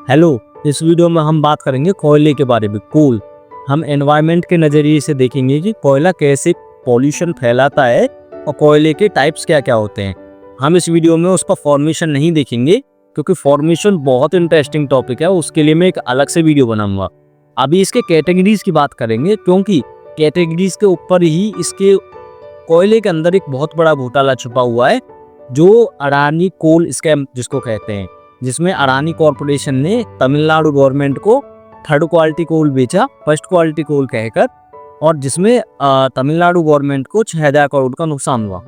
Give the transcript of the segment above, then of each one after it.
Hello. इस video में हम बात करेंगे कोयले के बारे में। कोल हम एनवायरनमेंट के नज़रिए से देखेंगे कि कोयला कैसे पॉल्यूशन फैलाता है और कोयले के टाइप्स क्या क्या होते हैं। हम इस वीडियो में उसका फॉर्मेशन नहीं देखेंगे क्योंकि फॉर्मेशन बहुत इंटरेस्टिंग टॉपिक है, उसके लिए मैं एक अलग से वीडियो बनाऊंगा। अभी इसके कैटेगरीज की बात करेंगे क्योंकि कैटेगरीज के ऊपर ही इसके कोयले के अंदर एक बहुत बड़ा घोटाला छुपा हुआ है, जो अडानी कोल स्कैम जिसको कहते हैं, जिसमें अडानी कॉरपोरेशन ने तमिलनाडु गवर्नमेंट को थर्ड क्वालिटी कोल बेचा फर्स्ट क्वालिटी कोल कहकर, और जिसमें तमिलनाडु गवर्नमेंट को 6,000 करोड़ का नुकसान हुआ।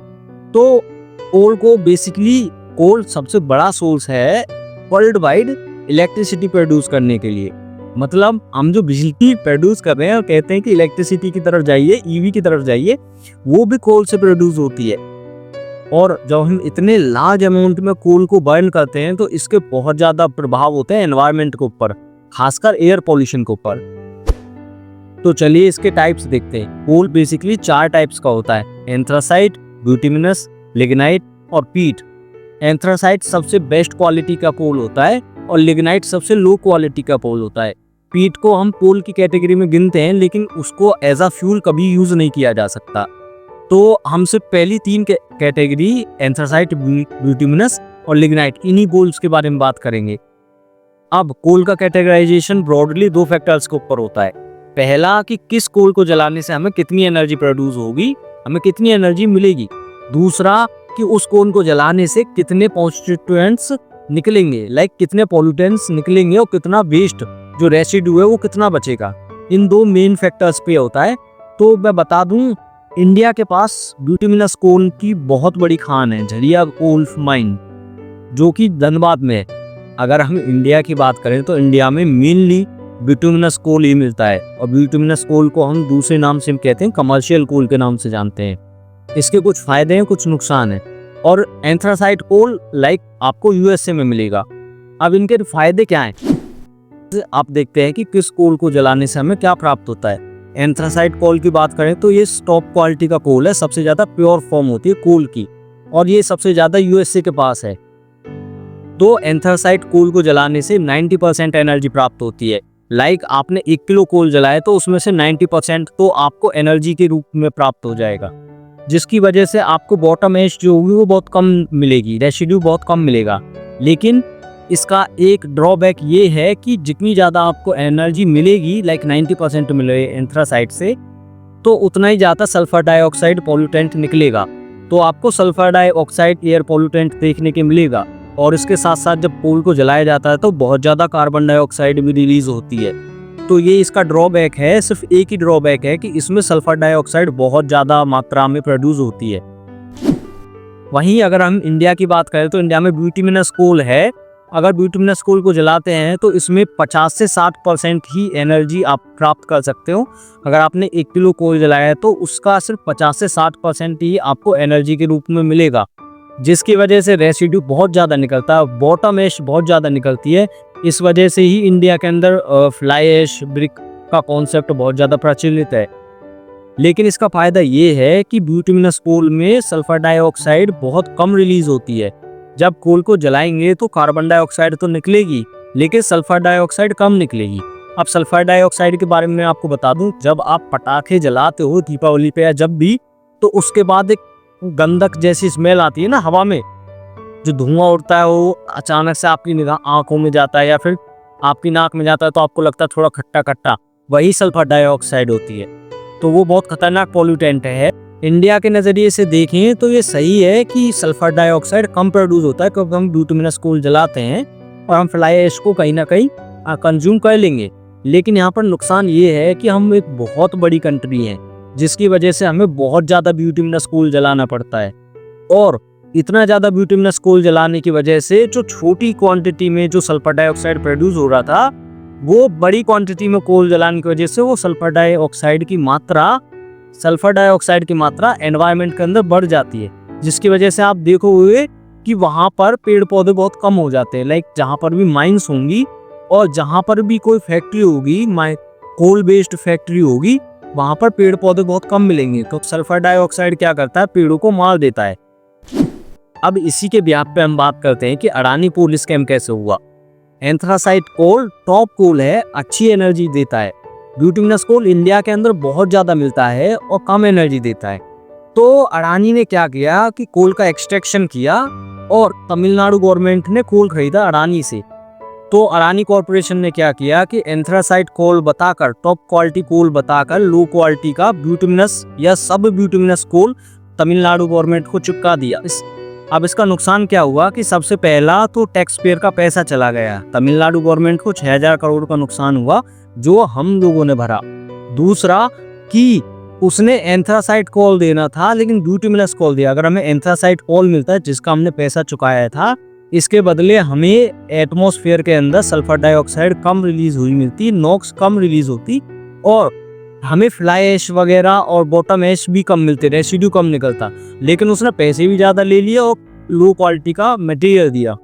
तो कोल को बेसिकली कोल सबसे बड़ा सोर्स है वर्ल्ड वाइड इलेक्ट्रिसिटी प्रोड्यूस करने के लिए। मतलब हम जो बिजली प्रोड्यूस कर रहे हैं और कहते हैं कि इलेक्ट्रिसिटी की तरफ जाइए, ईवी की तरफ जाइए, वो भी कोल से प्रोड्यूस होती है। और जब हम इतने लार्ज अमाउंट में कोल को बर्न करते हैं तो इसके बहुत ज़्यादा प्रभाव होते हैं एनवायरनमेंट के ऊपर, खासकर एयर पॉल्यूशन के ऊपर। तो चलिए इसके टाइप्स देखते हैं। कोल बेसिकली 4 टाइप्स का होता है: एंथ्रासाइट, ब्यूटिमिनस, लिग्नाइट और पीट। एंथ्रासाइट सबसे बेस्ट क्वालिटी का कोल होता है और लिग्नाइट सबसे लो क्वालिटी का कोल होता है। पीट को हम कोल की कैटेगरी में गिनते हैं, लेकिन उसको एज अ फ्यूल कभी यूज नहीं किया जा सकता। तो हमसे पहली 3 कैटेगरी एंथ्रासाइट, ब्यूटिमिनस और लिग्नाइट, इन्हीं कोल्स के बारे में बात करेंगे। अब कोल का कैटेगराइजेशन ब्रॉडली 2 फैक्टर्स के ऊपर होता है। पहला कि किस कोल को जलाने से हमें कितनी एनर्जी प्रोड्यूस होगी, हमें कितनी एनर्जी मिलेगी। दूसरा कि उस कोल को जलाने से कितने कॉन्स्टिट्यूएंट्स निकलेंगे, लाइक कितने पॉल्यूटेंट्स निकलेंगे और कितना वेस्ट जो रेसिड्यू है वो कितना बचेगा। इन 2 मेन फैक्टर्स पे होता है। तो मैं बता दूं, इंडिया के पास ब्यूटिमिनस कोल की बहुत बड़ी खान है, झरिया कोल माइन, जो कि धनबाद में है। अगर हम इंडिया की बात करें तो इंडिया में मेनली ब्यूटिमिनस कोल ही मिलता है, और ब्यूटिमिनस कोल को हम दूसरे नाम से कहते हैं, कमर्शियल कोल के नाम से जानते हैं। इसके कुछ फायदे हैं, कुछ नुकसान है। और एंथ्रासाइट कोल लाइक आपको यूएसए में मिलेगा। अब इनके फायदे क्या हैं, आप देखते हैं कि किस कोल को जलाने से हमें क्या प्राप्त होता है। एंथ्रासाइट कोल की बात करें तो ये टॉप क्वालिटी का कोल है, सबसे ज्यादा प्योर फॉर्म होती है कोल की, और ये सबसे ज्यादा यूएसए के पास है। तो एंथ्रासाइट कोल को जलाने से 90% एनर्जी प्राप्त होती है। लाइक आपने 1 किलो कोल जलाया तो उसमें से 90% तो आपको एनर्जी के रूप में प्राप्त हो जाएगा, जिसकी वजह से आपको बॉटम एज जो होगी वो बहुत कम मिलेगी, रेसिड्यू बहुत कम मिलेगा। लेकिन इसका एक ड्रॉबैक ये है कि जितनी ज़्यादा आपको एनर्जी मिलेगी, लाइक 90% मिले एंथ्रासाइट से, तो उतना ही ज़्यादा सल्फर डाइऑक्साइड पॉल्यूटेंट निकलेगा। तो आपको सल्फर डाइऑक्साइड एयर पॉल्यूटेंट देखने के मिलेगा। और इसके साथ साथ जब कोल को जलाया जाता है तो बहुत ज़्यादा कार्बन डाइऑक्साइड भी रिलीज होती है। तो ये इसका ड्रॉबैक है। सिर्फ एक ही ड्रॉबैक है कि इसमें सल्फर डाइऑक्साइड बहुत ज़्यादा मात्रा में प्रोड्यूस होती है। वहीं अगर हम इंडिया की बात करें तो इंडिया में ब्यूटिमिनस कोल है। अगर ब्यूटिमिनस कोल को जलाते हैं तो इसमें 50 से 60% ही एनर्जी आप प्राप्त कर सकते हो। अगर आपने 1 किलो कोल जलाया है तो उसका सिर्फ 50 से 60% ही आपको एनर्जी के रूप में मिलेगा, जिसकी वजह से रेसिड्यू बहुत ज़्यादा निकलता है, बॉटम ऐश बहुत ज़्यादा निकलती है। इस वजह से ही इंडिया के अंदर फ्लाई ऐश ब्रिक का कॉन्सेप्ट बहुत ज़्यादा प्रचलित है। लेकिन इसका फ़ायदा ये है कि ब्यूटिमिनस कोल में सल्फर डाइऑक्साइड बहुत कम रिलीज होती है। जब कोल को जलाएंगे तो कार्बन डाइऑक्साइड तो निकलेगी, लेकिन सल्फर डाइऑक्साइड कम निकलेगी। अब सल्फर डाइऑक्साइड के बारे में आपको बता दूं, जब आप पटाखे जलाते हो दीपावली पे या जब भी, तो उसके बाद एक गंधक जैसी स्मेल आती है ना हवा में, जो धुआं उड़ता है, वो अचानक से आपकी निगाह आंखों में जाता है या फिर आपकी नाक में जाता है, तो आपको लगता है थोड़ा खट्टा खट्टा, वही सल्फर डाइऑक्साइड होती है। तो वो बहुत खतरनाक पॉल्यूटेंट है। इंडिया के नज़रिए से देखें तो ये सही है कि सल्फर डाइऑक्साइड कम प्रोड्यूस होता है, क्योंकि हम ब्यूटिमिनस कोल जलाते हैं और हम फ्लाई ऐश को कहीं ना कहीं कंज्यूम कर लेंगे। लेकिन यहाँ पर नुकसान ये है कि हम एक बहुत बड़ी कंट्री हैं, जिसकी वजह से हमें बहुत ज़्यादा ब्यूटिमिनस कोल जलाना पड़ता है। और इतना ज़्यादा ब्यूटिमिनस कोल जलाने की वजह से जो छोटी क्वांटिटी में जो सल्फर डाइऑक्साइड प्रोड्यूस हो रहा था, वो बड़ी क्वांटिटी में कोल जलाने की वजह से वो सल्फर डाइऑक्साइड की मात्रा एनवायरनमेंट के अंदर बढ़ जाती है, जिसकी वजह से आप देखोगे कि वहाँ पर पेड़ पौधे बहुत कम हो जाते हैं। लाइक जहाँ पर भी माइंस होंगी और जहाँ पर भी कोई फैक्ट्री होगी, कोल बेस्ड फैक्ट्री होगी, वहाँ पर पेड़ पौधे बहुत कम मिलेंगे। तो सल्फर डाइऑक्साइड क्या करता है, पेड़ों को मार देता है। अब इसी के ब्याप पे हम बात करते हैं कि अडानी कोल स्कैम कैसे हुआ। एंथ्रासाइट कोल टॉप कोल है, अच्छी एनर्जी देता है। ब्यूटिमिनस कोल इंडिया के अंदर बहुत ज़्यादा मिलता है और कम एनर्जी देता है। तो अडानी ने क्या किया कि कोल का एक्सट्रैक्शन किया और तमिलनाडु गवर्नमेंट ने कोल खरीदा अडानी से। तो अडानी कॉरपोरेशन ने क्या किया कि एंथ्रासाइट कोल बताकर, टॉप क्वालिटी कोल बताकर लो क्वालिटी का ब्यूटिमिनस या सब ब्यूटिमिनस कोल तमिलनाडु गवर्नमेंट को चुका दिया। अब इसका नुकसान क्या हुआ कि सबसे पहला तो टैक्स पेयर का पैसा चला गया, तमिलनाडु गवर्नमेंट को 6000 करोड़ का नुकसान हुआ जो हम लोगों ने भरा। दूसरा कि उसने एंथ्रासाइट कोल देना था लेकिन ब्यूटिमिनस कोल दिया। अगर हमें एंथ्रासाइट कोल मिलता है जिसका हमने पैसा चुकाया था, इसके बदले हमें एटमॉस्फेयर के अंदर सल्फर डाइऑक्साइड कम रिलीज हुई मिलती, नॉक्स कम रिलीज होती और हमें फ्लाई ऐश वगैरह और बॉटम ऐश भी कम मिलते, रेसिड्यू कम निकलता। लेकिन उसने पैसे भी ज़्यादा ले लिए और लो क्वालिटी का मटेरियल दिया,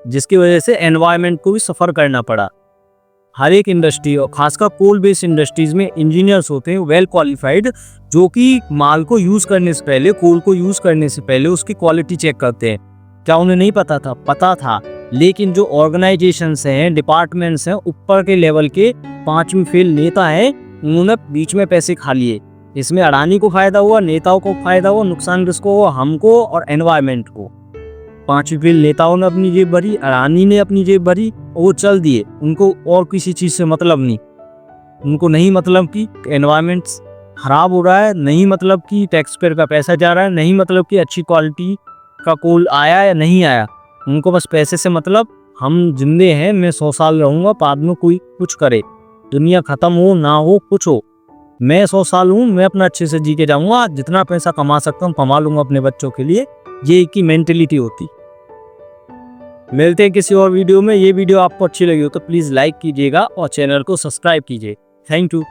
जिसकी वजह से एनवायरनमेंट को भी सफ़र करना पड़ा। हर एक इंडस्ट्री और खासकर कोल बेस्ड इंडस्ट्रीज में इंजीनियर्स होते हैं वेल क्वालिफाइड, जो कि माल को यूज़ करने से पहले, कोल को यूज़ करने से पहले उसकी क्वालिटी चेक करते हैं। क्या उन्हें नहीं पता था? पता था, लेकिन जो ऑर्गेनाइजेशंस हैं, डिपार्टमेंट्स हैं, ऊपर के लेवल के 5वीं फेल नेता हैं, उन्होंने बीच में पैसे खा लिए। इसमें अडानी को फायदा हुआ, नेताओं को फायदा हुआ, नुकसान किसको हुआ? हमको और एनवायरनमेंट को। 5वीं फेल नेताओं ने अपनी जेब भरी, अडानी ने अपनी जेब भरी और वो चल दिए। उनको और किसी चीज़ से मतलब नहीं। उनको नहीं मतलब कि एनवायरनमेंट खराब हो रहा है, नहीं मतलब कि टैक्स पेयर का पैसा जा रहा है, नहीं मतलब कि अच्छी क्वालिटी का कोल आया या नहीं आया। उनको बस पैसे से मतलब, हम जिंदे हैं, मैं 100 साल रहूँगा, बाद में कोई कुछ करे, दुनिया ख़त्म हो ना हो, कुछ हो, मैं 100 साल हूँ, मैं अपना अच्छे से जी के जाऊँगा, जितना पैसा कमा सकता हूँ कमा लूँगा अपने बच्चों के लिए। ये एक ही मेंटेलिटी होती। मिलते हैं किसी और वीडियो में। ये वीडियो आपको अच्छी लगी हो तो प्लीज़ लाइक कीजिएगा और चैनल को सब्सक्राइब कीजिए। Thank you.